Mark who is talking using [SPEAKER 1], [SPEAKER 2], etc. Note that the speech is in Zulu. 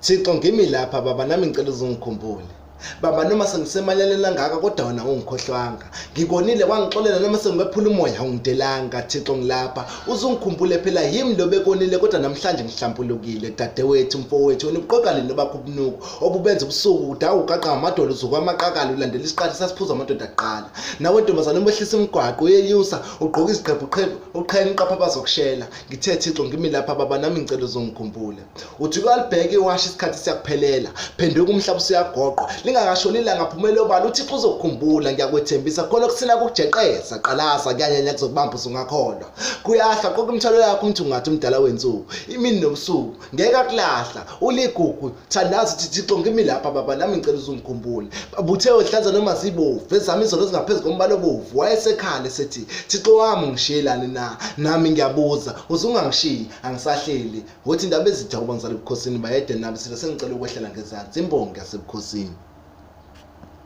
[SPEAKER 1] Thixo ngimi lapha baba nami ngicela uzungikhumbule. Baba noma sengisemalelena ngaka kodwa wena ungikhohlwanga. Ngikonile wangixolela noma sengiwephula umoya ungidelanga. Thixo ngilapha uzungikhumbule phela yimi lo bekonile kodwa namhlanje ngihlampulukile. Dadewethu mfowethu wena ubuqokali nobakho ubunuku obubenza ubusuku udawu ugaqa ngamadolo uzukwamaqakala ulandela isiqathi sasiphuza amadoda aqala. Nawe ntombazana umbehlisa imigwaqo uyenyusa ugqoka iziqephuqephu uqhenya iqapha bazokushela. Ngithe Thixo ngimi lapha baba nami ngicela uzungikhumbule. Uthi kwalibheke iwashi isikhathi siyakuphelela. Phenduka umhlaba usiyagoqwa. Ngingakashonile ngaphumela obala uThixo uzokukhumbula ngiyakwethembisa khona kusina kukujeqeza qalasa kuyanyanya kuzokubamba usungakholwa kuyahla konke imithwalo yakho umuntu ungathi umdala wensuku imini nobusuku ngeke akulahla uligugu thandaza uthi Thixo ngimi lapha baba nami ngicela uzungikhumbule babuthe ohlaza noma zibovu ezami izono ezingaphezulu kombala obovu wayesekhale sethi Thixo wami ngishiyelani na nami ngiyabuza uzungangishiyi angisahleli uthi indaba ezitha kuba ngizala ebukhosini bayede nami sila sengicela ukwehlela ngezansi imbongi yasebukhosini.